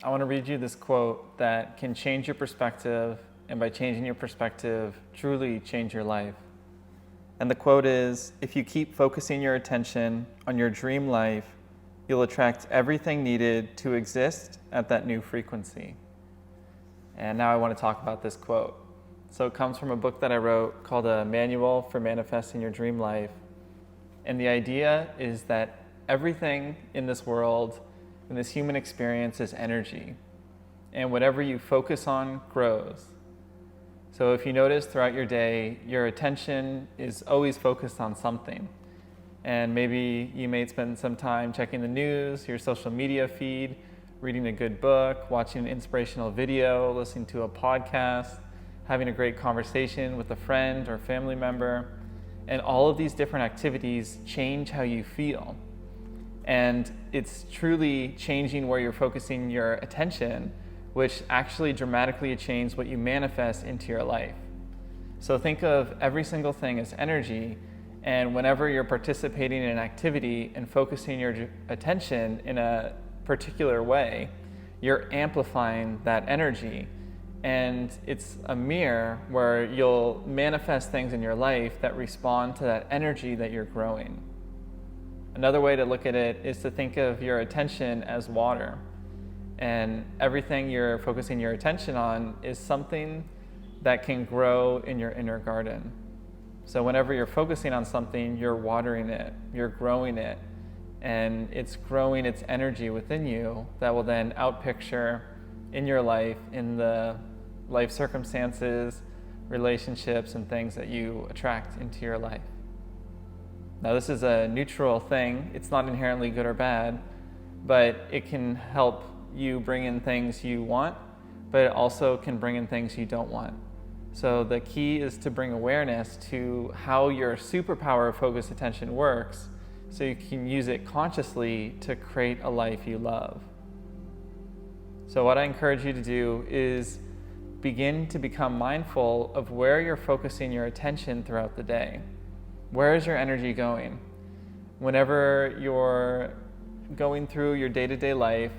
I want to read you this quote that can change your perspective, and by changing your perspective, truly change your life. And the quote is, "If you keep focusing your attention on your dream life, you'll attract everything needed to exist at that new frequency." And now I want to talk about this quote. So it comes from a book that I wrote called A Manual for Manifesting Your Dream Life. And the idea is that everything in this world, in this human experience, is energy. And whatever you focus on grows. So if you notice throughout your day, your attention is always focused on something. And maybe you may spend some time checking the news, your social media feed, reading a good book, watching an inspirational video, listening to a podcast, having a great conversation with a friend or family member. And all of these different activities change how you feel. And it's truly changing where you're focusing your attention, which actually dramatically changes what you manifest into your life. So think of every single thing as energy, and whenever you're participating in an activity and focusing your attention in a particular way, you're amplifying that energy. And it's a mirror where you'll manifest things in your life that respond to that energy that you're growing. Another way to look at it is to think of your attention as water. And everything you're focusing your attention on is something that can grow in your inner garden. So whenever you're focusing on something, you're watering it, you're growing it, and it's growing its energy within you that will then outpicture in your life, in the life circumstances, relationships, and things that you attract into your life. Now, this is a neutral thing. It's not inherently good or bad, but it can help you bring in things you want, but it also can bring in things you don't want. So the key is to bring awareness to how your superpower of focused attention works, so you can use it consciously to create a life you love. So what I encourage you to do is begin to become mindful of where you're focusing your attention throughout the day. Where is your energy going? Whenever you're going through your day-to-day life,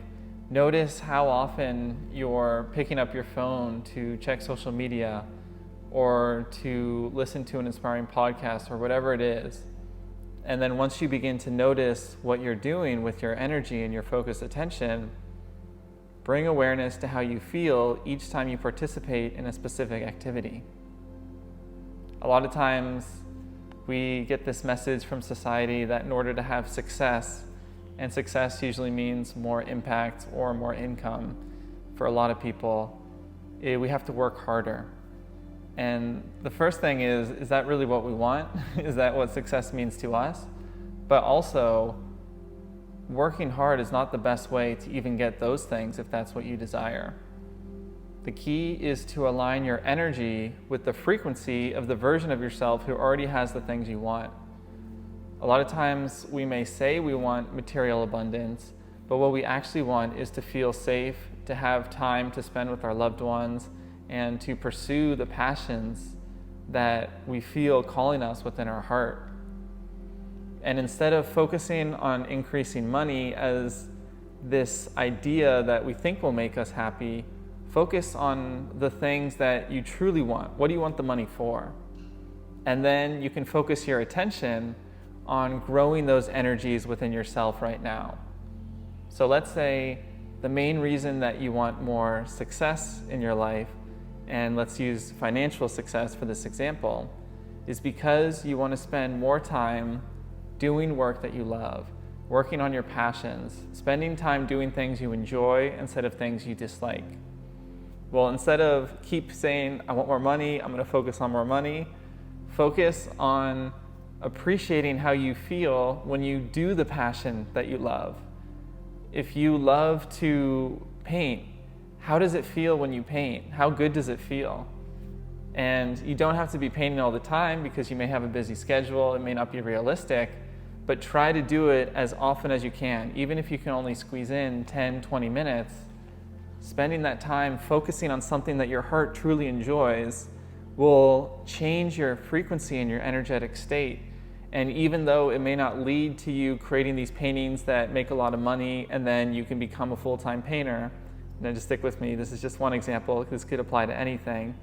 notice how often you're picking up your phone to check social media or to listen to an inspiring podcast or whatever it is. And then once you begin to notice what you're doing with your energy and your focused attention, bring awareness to how you feel each time you participate in a specific activity. A lot of times we get this message from society that in order to have success, and success usually means more impact or more income for a lot of people, we have to work harder. And the first thing is that really what we want? Is that what success means to us? But also, working hard is not the best way to even get those things if that's what you desire. The key is to align your energy with the frequency of the version of yourself who already has the things you want. A lot of times we may say we want material abundance, but what we actually want is to feel safe, to have time to spend with our loved ones, and to pursue the passions that we feel calling us within our heart. And instead of focusing on increasing money as this idea that we think will make us happy, focus on the things that you truly want. What do you want the money for? And then you can focus your attention on growing those energies within yourself right now. So let's say the main reason that you want more success in your life, and let's use financial success for this example, is because you want to spend more time doing work that you love, working on your passions, spending time doing things you enjoy instead of things you dislike. Well, instead of keep saying, I want more money, I'm going to focus on more money, focus on appreciating how you feel when you do the passion that you love. If you love to paint, how does it feel when you paint? How good does it feel? And you don't have to be painting all the time because you may have a busy schedule, it may not be realistic, but try to do it as often as you can. Even if you can only squeeze in 10, 20 minutes, spending that time focusing on something that your heart truly enjoys will change your frequency and your energetic state. And even though it may not lead to you creating these paintings that make a lot of money and then you can become a full-time painter, now just stick with me, this is just one example, this could apply to anything.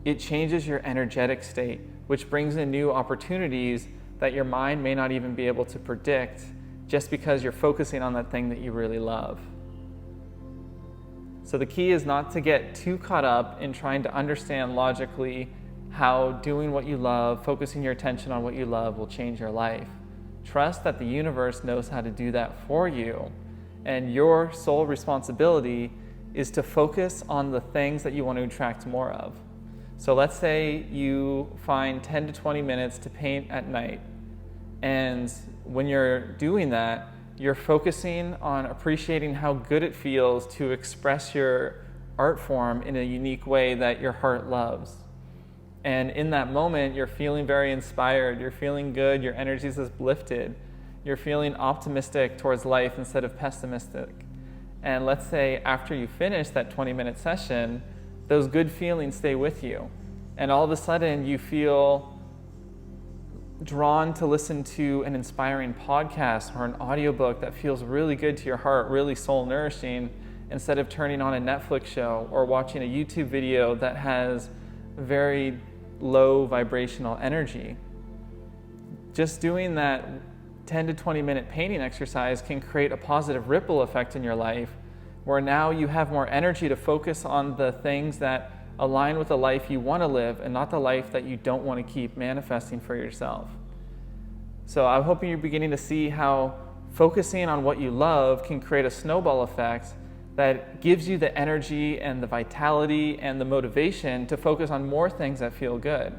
It changes your energetic state, which brings in new opportunities that your mind may not even be able to predict just because you're focusing on that thing that you really love. So the key is not to get too caught up in trying to understand logically how doing what you love, focusing your attention on what you love will change your life. Trust that the universe knows how to do that for you, and your sole responsibility is to focus on the things that you want to attract more of. So let's say you find 10 to 20 minutes to paint at night, and when you're doing that, you're focusing on appreciating how good it feels to express your art form in a unique way that your heart loves. And in that moment, you're feeling very inspired, you're feeling good, your energy is uplifted, you're feeling optimistic towards life instead of pessimistic. And let's say after you finish that 20-minute session, those good feelings stay with you. And all of a sudden, you feel drawn to listen to an inspiring podcast or an audiobook that feels really good to your heart, really soul nourishing, instead of turning on a Netflix show or watching a YouTube video that has very low vibrational energy. Just doing that 10 to 20 minute painting exercise can create a positive ripple effect in your life, where now you have more energy to focus on the things that align with the life you want to live and not the life that you don't want to keep manifesting for yourself. So I'm hoping you're beginning to see how focusing on what you love can create a snowball effect that gives you the energy and the vitality and the motivation to focus on more things that feel good.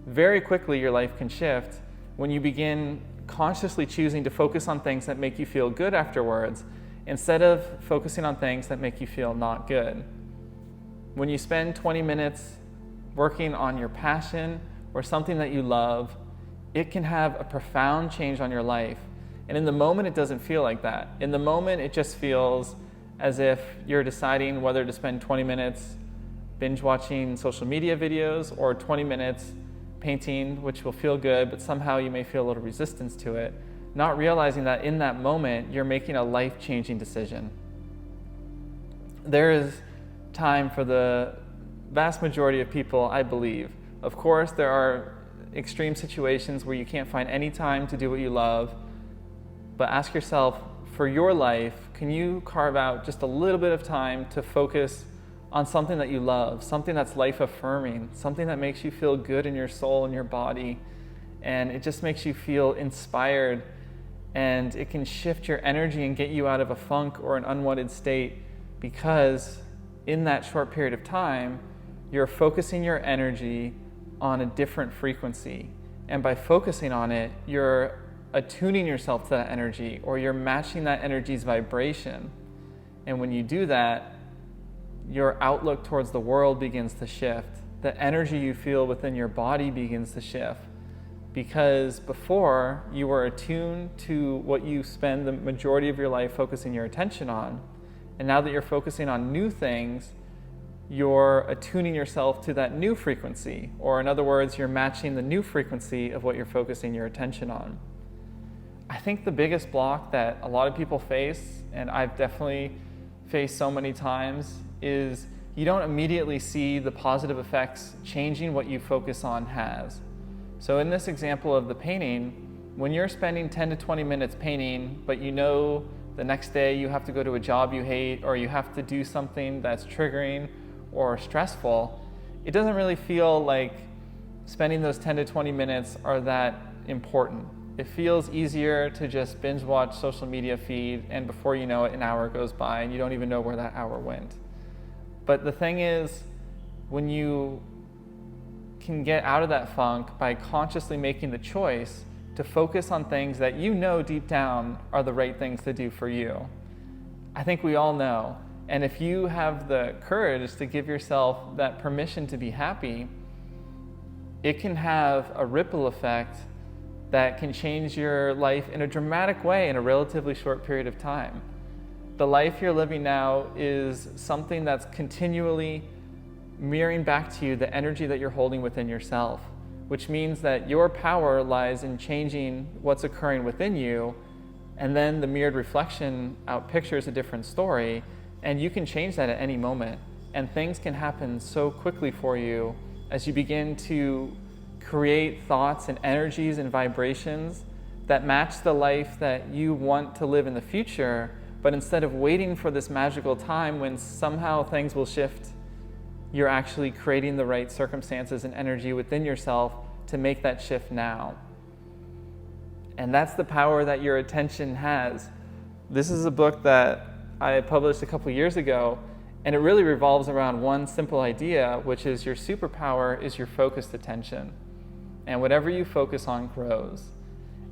Very quickly, your life can shift when you begin consciously choosing to focus on things that make you feel good afterwards, instead of focusing on things that make you feel not good. When you spend 20 minutes working on your passion or something that you love, it can have a profound change on your life. And in the moment, it doesn't feel like that. In the moment, it just feels as if you're deciding whether to spend 20 minutes binge watching social media videos or 20 minutes painting, which will feel good, but somehow you may feel a little resistance to it, not realizing that in that moment, you're making a life-changing decision. There is time for the vast majority of people, I believe. Of course, there are extreme situations where you can't find any time to do what you love, but ask yourself, for your life, can you carve out just a little bit of time to focus on something that you love, something that's life-affirming, something that makes you feel good in your soul and your body, and it just makes you feel inspired, and it can shift your energy and get you out of a funk or an unwanted state, because in that short period of time, you're focusing your energy on a different frequency. And by focusing on it, you're attuning yourself to that energy, or you're matching that energy's vibration. And when you do that, your outlook towards the world begins to shift. The energy you feel within your body begins to shift. Because before, you were attuned to what you spend the majority of your life focusing your attention on. And now that you're focusing on new things, you're attuning yourself to that new frequency. Or in other words, you're matching the new frequency of what you're focusing your attention on. I think the biggest block that a lot of people face, and I've definitely faced so many times, is you don't immediately see the positive effects changing what you focus on has. So in this example of the painting, when you're spending 10 to 20 minutes painting, but you know the next day you have to go to a job you hate, or you have to do something that's triggering or stressful, it doesn't really feel like spending those 10 to 20 minutes are that important. It feels easier to just binge watch social media feed, and before you know it, an hour goes by and you don't even know where that hour went. But the thing is, when you can get out of that funk by consciously making the choice to focus on things that you know deep down are the right things to do for you. I think we all know. And if you have the courage to give yourself that permission to be happy, it can have a ripple effect that can change your life in a dramatic way in a relatively short period of time. The life you're living now is something that's continually mirroring back to you the energy that you're holding within yourself, which means that your power lies in changing what's occurring within you, and then the mirrored reflection outpictures a different story, And you can change that at any moment. And things can happen so quickly for you as you begin to create thoughts and energies and vibrations that match the life that you want to live in the future. But instead of waiting for this magical time when somehow things will shift, you're actually creating the right circumstances and energy within yourself to make that shift now. And that's the power that your attention has. This is a book that I published a couple years ago, and it really revolves around one simple idea, which is your superpower is your focused attention. And whatever you focus on grows.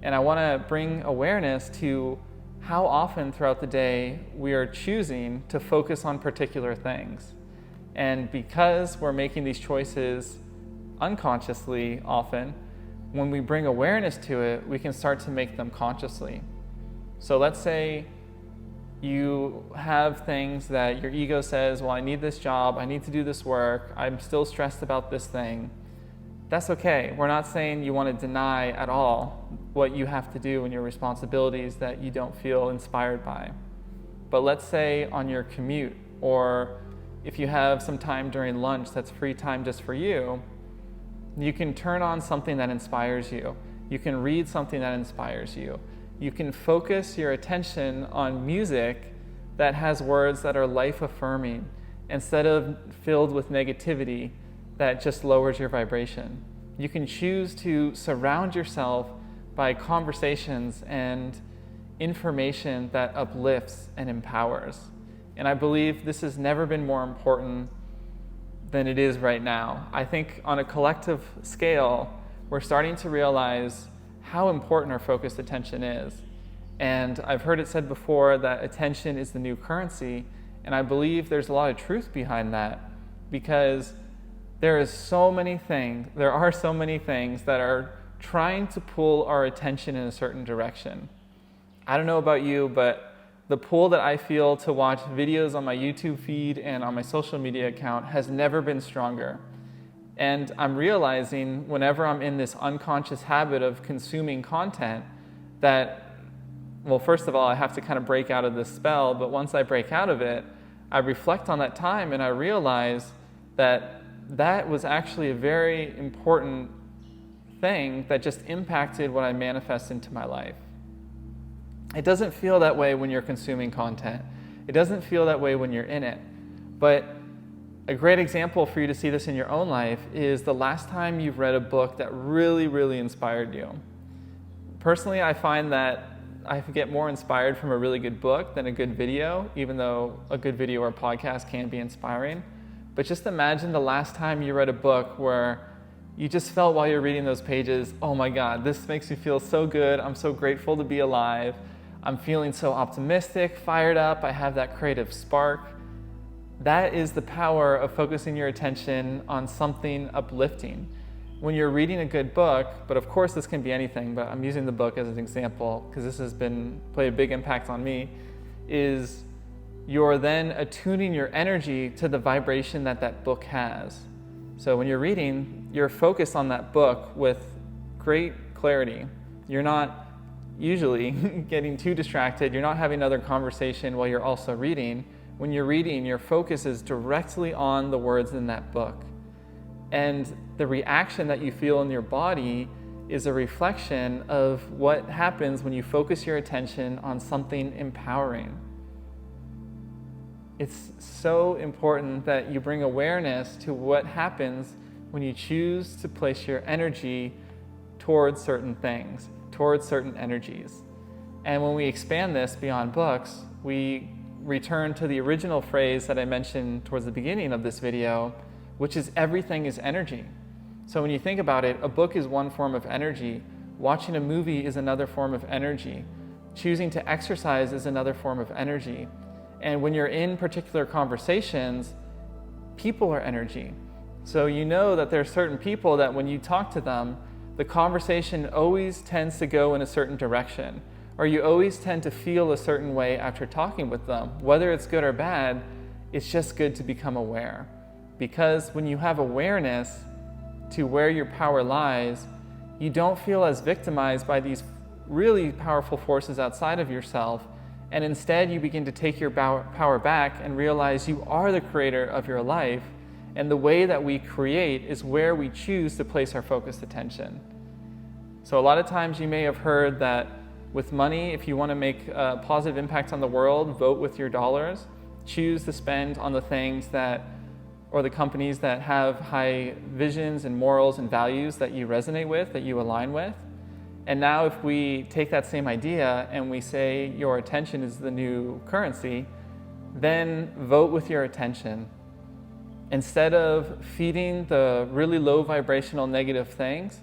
And I want to bring awareness to how often throughout the day we are choosing to focus on particular things. And because we're making these choices unconsciously often, when we bring awareness to it, we can start to make them consciously. So let's say you have things that your ego says, well, I need this job, I need to do this work, I'm still stressed about this thing. That's okay. We're not saying you want to deny at all what you have to do and your responsibilities that you don't feel inspired by. But let's say on your commute, or if you have some time during lunch that's free time just for you, you can turn on something that inspires you. You can read something that inspires you. You can focus your attention on music that has words that are life-affirming instead of filled with negativity that just lowers your vibration. You can choose to surround yourself by conversations and information that uplifts and empowers. And I believe this has never been more important than it is right now. I think on a collective scale, we're starting to realize how important our focused attention is. And I've heard it said before that attention is the new currency, and I believe there's a lot of truth behind that, because there are so many things that are trying to pull our attention in a certain direction. I don't know about you, but the pull that I feel to watch videos on my YouTube feed and on my social media account has never been stronger. And I'm realizing whenever I'm in this unconscious habit of consuming content that, well, first of all, I have to kind of break out of this spell, but once I break out of it, I reflect on that time and I realize that that was actually a very important thing that just impacted what I manifest into my life. It doesn't feel that way when you're consuming content. It doesn't feel that way when you're in it. But a great example for you to see this in your own life is the last time you've read a book that really, really inspired you. Personally, I find that I get more inspired from a really good book than a good video, even though a good video or podcast can be inspiring. But just imagine the last time you read a book where you just felt while you're reading those pages, oh my God, this makes me feel so good. I'm so grateful to be alive. I'm feeling so optimistic, fired up. I have that creative spark. That is the power of focusing your attention on something uplifting. When you're reading a good book, but of course this can be anything, but I'm using the book as an example because this has played a big impact on me, is you're then attuning your energy to the vibration that that book has. So when you're reading, you're focused on that book with great clarity. You're not usually getting too distracted. You're not having another conversation while you're also reading. When you're reading, your focus is directly on the words in that book. And the reaction that you feel in your body is a reflection of what happens when you focus your attention on something empowering. It's so important that you bring awareness to what happens when you choose to place your energy towards certain things, towards certain energies. And when we expand this beyond books, we return to the original phrase that I mentioned towards the beginning of this video, which is everything is energy. So when you think about it, a book is one form of energy. Watching a movie is another form of energy. Choosing to exercise is another form of energy. And when you're in particular conversations, people are energy. So you know that there are certain people that when you talk to them, the conversation always tends to go in a certain direction, or you always tend to feel a certain way after talking with them. Whether it's good or bad, it's just good to become aware. Because when you have awareness to where your power lies, you don't feel as victimized by these really powerful forces outside of yourself, And instead, you begin to take your power back and realize you are the creator of your life. And the way that we create is where we choose to place our focused attention. So a lot of times you may have heard that with money, if you want to make a positive impact on the world, vote with your dollars. Choose to spend on the things that, or the companies that have high visions and morals and values that you resonate with, that you align with. And now if we take that same idea and we say your attention is the new currency, then vote with your attention. Instead of feeding the really low vibrational negative things,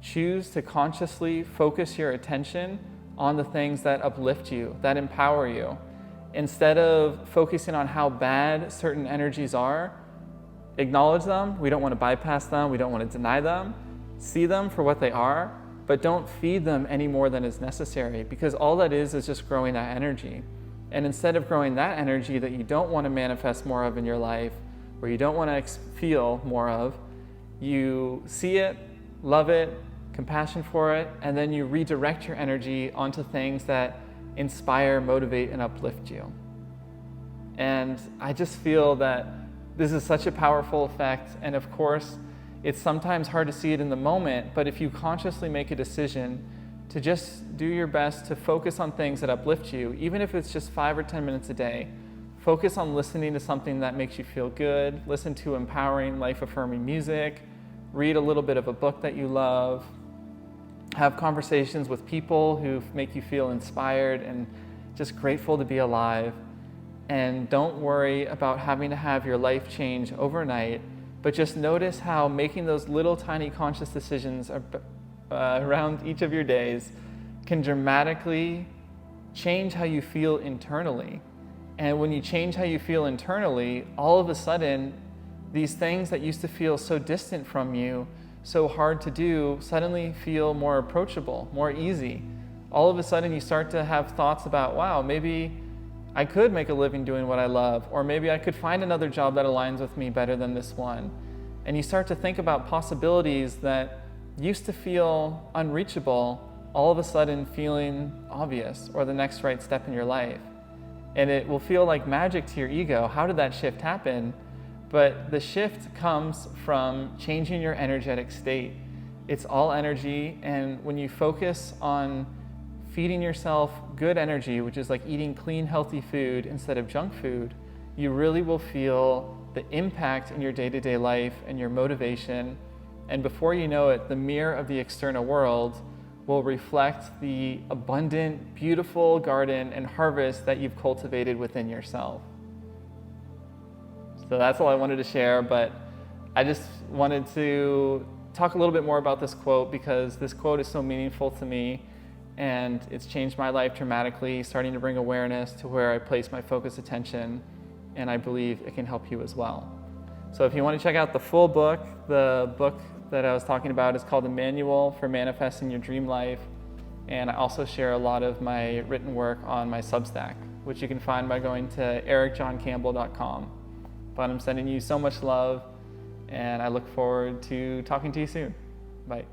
choose to consciously focus your attention on the things that uplift you, that empower you. Instead of focusing on how bad certain energies are, acknowledge them. We don't want to bypass them. We don't want to deny them. See them for what they are, but don't feed them any more than is necessary, because all that is just growing that energy. And instead of growing that energy that you don't want to manifest more of in your life, or you don't want to feel more of, you see it, love it, compassion for it, and then you redirect your energy onto things that inspire, motivate, and uplift you. And I just feel that this is such a powerful effect, and of course, it's sometimes hard to see it in the moment, but if you consciously make a decision to just do your best to focus on things that uplift you, even if it's just 5 or 10 minutes a day, focus on listening to something that makes you feel good, listen to empowering, life-affirming music, read a little bit of a book that you love, have conversations with people who make you feel inspired and just grateful to be alive. And don't worry about having to have your life change overnight, but just notice how making those little tiny conscious decisions around each of your days can dramatically change how you feel internally. And when you change how you feel internally, all of a sudden, these things that used to feel so distant from you, so hard to do, suddenly feel more approachable, more easy. All of a sudden, you start to have thoughts about, wow, maybe I could make a living doing what I love, or maybe I could find another job that aligns with me better than this one. And you start to think about possibilities that used to feel unreachable, all of a sudden feeling obvious, or the next right step in your life. And it will feel like magic to your ego. How did that shift happen? But the shift comes from changing your energetic state. It's all energy, and when you focus on feeding yourself good energy, which is like eating clean, healthy food instead of junk food, you really will feel the impact in your day-to-day life and your motivation. And before you know it, the mirror of the external world will reflect the abundant, beautiful garden and harvest that you've cultivated within yourself. So that's all I wanted to share, but I just wanted to talk a little bit more about this quote because this quote is so meaningful to me, and it's changed my life dramatically, starting to bring awareness to where I place my focused attention, and I believe it can help you as well. So if you want to check out the full book, the book that I was talking about is called The Manual for Manifesting Your Dream Life, and I also share a lot of my written work on my Substack, which you can find by going to ericjohncampbell.com. But I'm sending you so much love, and I look forward to talking to you soon. Bye.